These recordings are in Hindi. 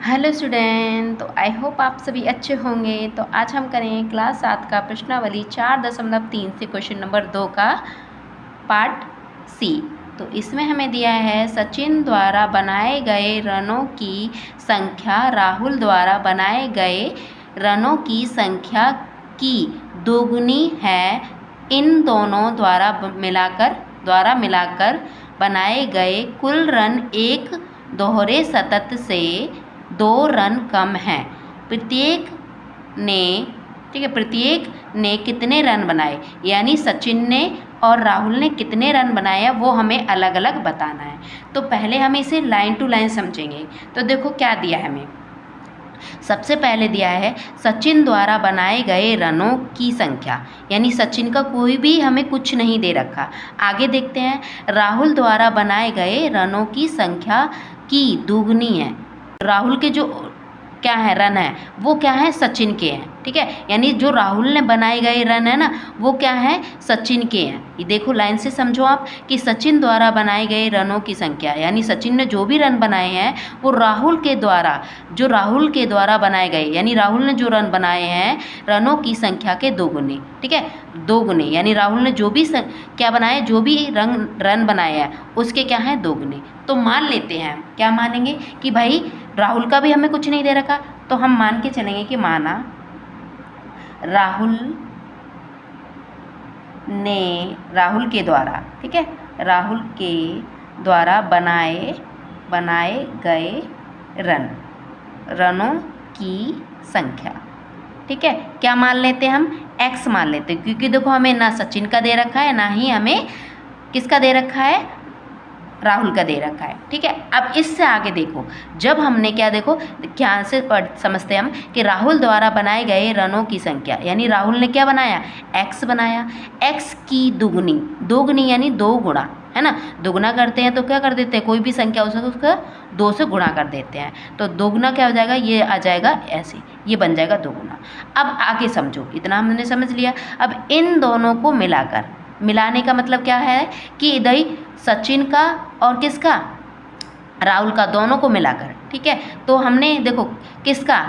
हेलो स्टूडेंट, तो आई होप आप सभी अच्छे होंगे। तो आज हम करें क्लास 7 का प्रश्नावली 4.3 से क्वेश्चन नंबर 2 का पार्ट सी। तो इसमें हमें दिया है सचिन द्वारा बनाए गए रनों की संख्या राहुल द्वारा बनाए गए रनों की संख्या की दोगुनी है। इन दोनों द्वारा मिलाकर बनाए गए कुल रन एक दोहरे सतत से 2 रन कम हैं। प्रत्येक ने कितने रन बनाए, यानी सचिन ने और राहुल ने कितने रन बनाए हैं वो हमें अलग अलग बताना है। तो पहले हम इसे लाइन टू लाइन समझेंगे। तो देखो क्या दिया है हमें। सबसे पहले दिया है सचिन द्वारा बनाए गए रनों की संख्या, यानी सचिन का कोई भी हमें कुछ नहीं दे रखा। आगे देखते हैं, राहुल द्वारा बनाए गए रनों की संख्या की दोगुनी है। राहुल के जो क्या है रन है वो क्या है सचिन के हैं, ठीक है। यानी जो राहुल ने बनाए गए रन है ना वो क्या है सचिन के हैं। ये देखो लाइन से समझो आप कि सचिन द्वारा बनाए गए रनों की संख्या, यानी सचिन ने जो भी रन बनाए हैं वो राहुल के द्वारा बनाए गए, यानी राहुल ने जो रन बनाए हैं रनों की संख्या के दोगुने, ठीक है। दोगुने यानी राहुल ने जो भी क्या बनाए, जो भी रन बनाए हैं उसके क्या है दोगुने। तो मान लेते हैं, क्या मानेंगे कि भाई राहुल का भी हमें कुछ नहीं दे रखा, तो हम मान के चलेंगे कि माना राहुल के द्वारा, ठीक है, राहुल के द्वारा बनाए गए रनों की संख्या, ठीक है, क्या मान लेते हैं हम x मान लेते हैं, क्योंकि देखो हमें ना सचिन का दे रखा है ना ही हमें किसका दे रखा है राहुल का दे रखा है, ठीक है। अब इससे आगे देखो, जब हमने क्या देखो क्या से समझते हैं हम कि राहुल द्वारा बनाए गए रनों की संख्या, यानी राहुल ने क्या बनाया x बनाया, x की दोगुनी यानी 2 गुणा, है ना। दोगुना करते हैं तो क्या कर देते हैं, कोई भी संख्या उसका 2 से गुणा कर देते हैं, तो दोगुना क्या हो जाएगा, ये आ जाएगा ऐसे, ये बन जाएगा दोगुना। अब आगे समझो, इतना हमने समझ लिया। अब इन दोनों को मिलाने का मतलब क्या है कि इधर सचिन का और किसका राहुल का, दोनों को मिलाकर, ठीक है। तो हमने देखो किसका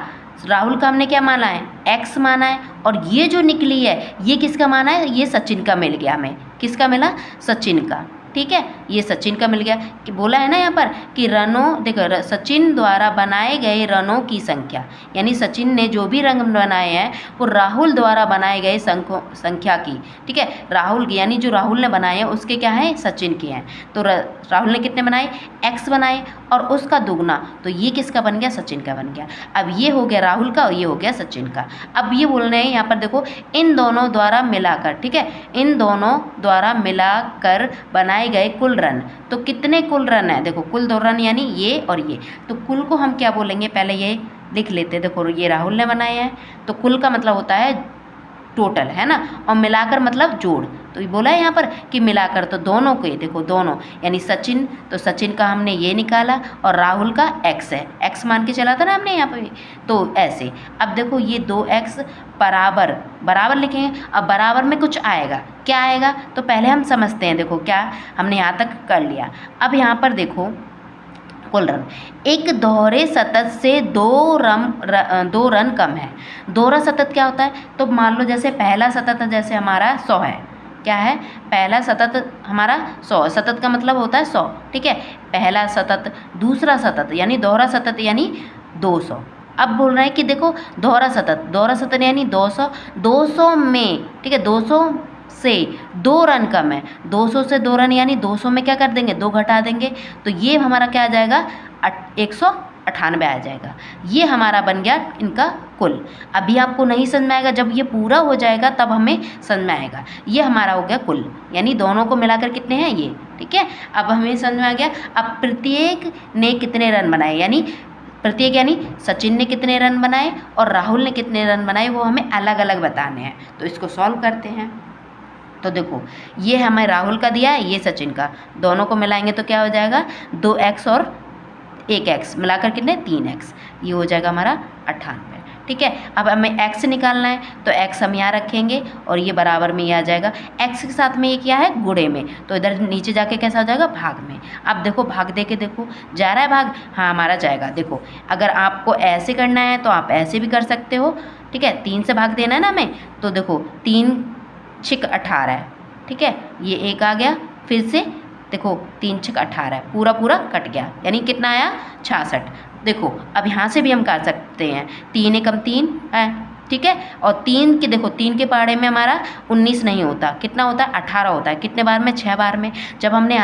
राहुल का हमने क्या माना है x माना है, और ये जो निकली है ये किसका माना है, ये सचिन का मिल गया हमें। किसका मिला सचिन का, ठीक है, ये सचिन का मिल गया। कि बोला है ना यहाँ पर कि देखो सचिन द्वारा बनाए गए रनों की संख्या, यानी सचिन ने जो भी रन बनाए हैं वो राहुल द्वारा बनाए गए संख्या की, ठीक है। राहुल की यानी जो राहुल ने बनाए हैं उसके क्या है सचिन के हैं। तो राहुल ने कितने बनाए x बनाए और उसका दुगना, तो ये किसका बन गया सचिन का बन गया। अब ये हो गया राहुल का और ये हो गया सचिन का। अब ये बोल रहे हैं यहाँ पर देखो इन दोनों द्वारा मिलाकर, ठीक है, इन दोनों द्वारा मिलाकर बनाए गए कुल रन। तो कितने कुल रन है, देखो कुल 2 रन यानी ये और ये, तो कुल को हम क्या बोलेंगे पहले ये लिख लेते हैं। देखो ये राहुल ने बनाए हैं तो कुल का मतलब होता है टोटल, है ना, और मिलाकर मतलब जोड़। तो ये बोला है यहाँ पर कि मिलाकर, तो दोनों को, देखो दोनों यानी सचिन, तो सचिन का हमने ये निकाला और राहुल का x है, x मान के चला था ना हमने यहाँ पर, तो ऐसे। अब देखो ये 2x बराबर लिखेंगे। अब बराबर में कुछ आएगा, क्या आएगा, तो पहले हम समझते हैं। देखो क्या हमने यहाँ तक कर लिया। अब यहाँ पर देखो कुल रन एक दोहरे सतत से 2 रन कम है। दोहरा सतत क्या होता है, तो मान लो जैसे पहला सतत जैसे हमारा 100 है, क्या है पहला सतत हमारा 100, सतत का मतलब होता है 100, ठीक है। पहला सतत, दूसरा सतत यानी दोहरा सतत यानी 200। अब बोल रहे हैं कि देखो दोहरा सतत यानी 200 में, ठीक है, 200 से 2 रन कम है। 200 से 2 रन यानी 200 में क्या कर देंगे 2 घटा देंगे, तो ये हमारा क्या आ जाएगा 198 आ जाएगा। ये हमारा बन गया इनका कुल। अभी आपको नहीं समझ में आएगा, जब ये पूरा हो जाएगा तब हमें समझ में आएगा। ये हमारा हो गया कुल, यानी दोनों को मिलाकर कितने हैं ये, ठीक है। अब हमें समझ में आ गया। अब प्रत्येक ने कितने रन बनाए, यानी प्रत्येक यानी सचिन ने कितने रन बनाए और राहुल ने कितने रन बनाए, वो हमें अलग अलग बताने हैं। तो इसको सॉल्व करते हैं। तो देखो ये हमें राहुल का दिया है, ये सचिन का, दोनों को मिलाएंगे तो क्या हो जाएगा 2x और 1x मिलाकर कितने 3x, ये हो जाएगा हमारा 98, ठीक है। अब हमें x निकालना है, तो x हम यहाँ रखेंगे और ये बराबर में ये आ जाएगा। x के साथ में ये क्या है, गुणे में, तो इधर नीचे जाके कैसा हो जाएगा, भाग में। अब देखो भाग दे के देखो, जा रहा है भाग, हाँ हमारा जाएगा। देखो अगर आपको ऐसे करना है तो आप ऐसे भी कर सकते हो, ठीक है। 3 से भाग देना है ना हमें, तो देखो 3 छिक 18 है, ठीक है। ये 1 आ गया, फिर से देखो 3 छिक 18 है, पूरा पूरा कट गया, यानी कितना आया, 66। देखो अब यहाँ से भी हम कर सकते हैं, 3 एकम 3 है, ठीक है। और 3 के देखो 3 के पहाड़े में हमारा 19 नहीं होता, कितना होता है, 18 होता है। कितने बार में, 6 बार में। जब हमने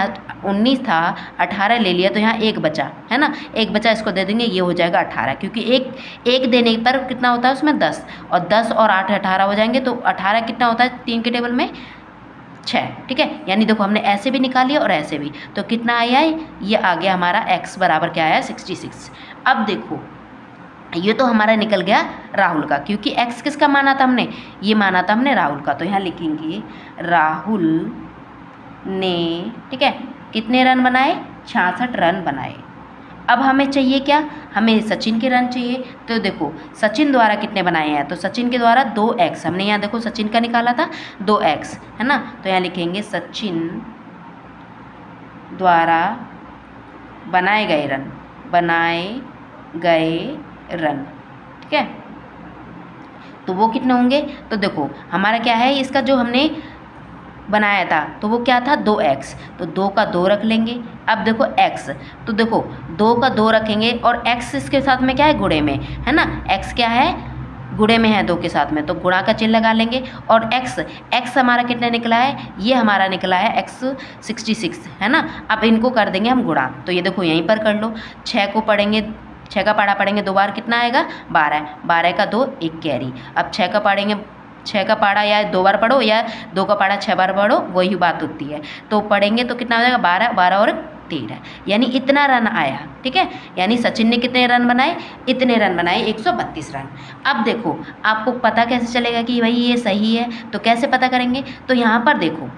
19 था, 18 ले लिया, तो यहाँ 1 बचा, है ना, 1 बचा, इसको दे देंगे, ये हो जाएगा 18, क्योंकि एक देने पर कितना होता है उसमें 10, और 10 और 8 18 हो जाएंगे, तो 18 कितना होता है 3 के टेबल में, 6, ठीक है। यानी देखो हमने ऐसे भी निकाली और ऐसे भी, तो कितना आया है, ये आ गया हमारा x बराबर क्या आया, 66। अब देखो ये तो हमारा निकल गया राहुल का, क्योंकि x किसका माना था हमने, ये माना था हमने राहुल का, तो यहाँ लिखेंगे राहुल ने, ठीक है, कितने रन बनाए, 66 रन बनाए। अब हमें चाहिए क्या, हमें सचिन के रन चाहिए, तो देखो सचिन द्वारा कितने बनाए हैं, तो सचिन के द्वारा 2x, हमने यहाँ देखो सचिन का निकाला था 2x, है ना, तो यहाँ लिखेंगे सचिन द्वारा बनाए गए रन, ठीक है। तो वो कितने होंगे, तो देखो हमारा क्या है, इसका जो हमने बनाया था तो वो क्या था, 2x, तो 2 का 2 रख लेंगे। अब देखो x, तो देखो 2 का 2 रखेंगे और x इसके साथ में क्या है, गुणे में, है ना, x क्या है, गुणे में है 2 के साथ में, तो गुणा का चिन्ह लगा लेंगे। और x हमारा कितना निकला है, ये हमारा निकला है x 66, है ना। अब इनको कर देंगे हम गुणा, तो ये देखो यहीं पर कर लो, 6 को पढ़ेंगे, 6 का पाढ़ा पढ़ेंगे 2 बार, कितना आएगा, 12, 12 का 2 1 कैरी। अब 6 का पढ़ेंगे, 6 का पाढ़ा या 2 बार पढ़ो या 2 का पाढ़ा 6 बार पढ़ो, वही बात होती है। तो पढ़ेंगे तो कितना हो जाएगा, 12, 12 और 13, यानी इतना रन आया, ठीक है। यानी सचिन ने कितने रन बनाए, इतने रन बनाए, 132 रन। अब देखो आपको पता कैसे चलेगा कि भाई ये सही है, तो कैसे पता करेंगे, तो यहाँ पर देखो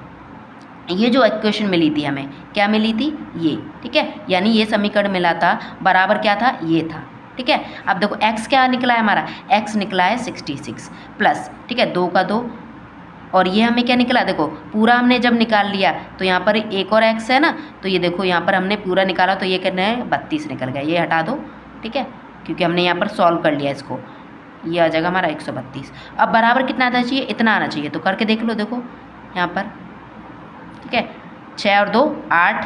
ये जो इक्वेशन मिली थी हमें, क्या मिली थी, ये, ठीक है। यानी ये समीकरण मिला था, बराबर क्या था, ये था, ठीक है। अब देखो x क्या निकला है हमारा, x निकला है 66 प्लस, ठीक है, 2 का 2, और ये हमें क्या निकला, देखो पूरा हमने जब निकाल लिया तो यहाँ पर एक और x है ना, तो ये देखो यहाँ पर हमने पूरा निकाला, तो ये कितना है, 32 निकल गया, ये हटा दो, ठीक है, क्योंकि हमने यहाँ पर सॉल्व कर लिया इसको, ये आ जाएगा हमारा 132। अब बराबर कितना आना चाहिए, इतना आना चाहिए, तो करके देख लो, देखो यहाँ पर, ठीक है, 6 और 2 8,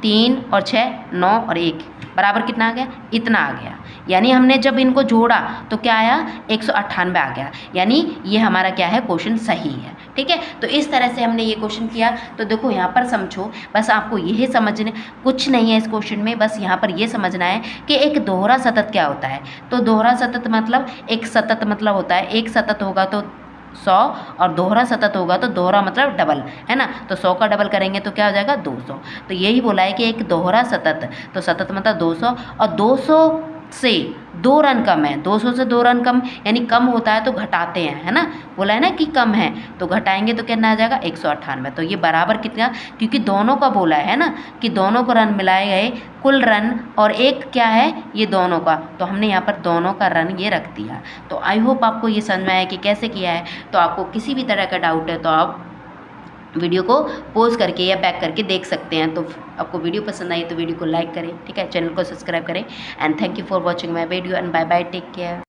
3 और 6 9 और 1 बराबर कितना आ गया, इतना आ गया। यानी हमने जब इनको जोड़ा तो क्या आया, 198 आ गया, यानी ये हमारा क्या है, क्वेश्चन सही है, ठीक है। तो इस तरह से हमने ये क्वेश्चन किया। तो देखो यहाँ पर समझो, बस आपको यही समझने, कुछ नहीं है इस क्वेश्चन में, बस यहाँ पर ये समझना है कि एक दोहरा सतत क्या होता है। तो दोहरा सतत मतलब, एक सतत मतलब होता है, एक सतत होगा तो 100 और दोहरा सतत होगा तो दोहरा मतलब डबल, है ना, तो 100 का डबल करेंगे तो क्या हो जाएगा, 200। तो यही बोला है कि एक दोहरा सतत, तो सतत मतलब 200, और 200 से 2 रन कम है, 200 से 2 रन कम, यानी कम होता है तो घटाते हैं, है ना, बोला है ना कि कम है तो घटाएंगे तो कितना आ जाएगा, 198। तो ये बराबर कितना, क्योंकि दोनों का बोला है ना कि दोनों को रन मिलाए गए, कुल रन, और एक क्या है, ये दोनों का, तो हमने यहाँ पर दोनों का रन ये रख दिया। तो आई होप आपको ये समझ में आया कि कैसे किया है। तो आपको किसी भी तरह का डाउट है तो आप वीडियो को पॉज करके या बैक करके देख सकते हैं। तो आपको वीडियो पसंद आई तो वीडियो को लाइक करें, ठीक है, चैनल को सब्सक्राइब करें, and thank you for watching my video, and bye bye, take care.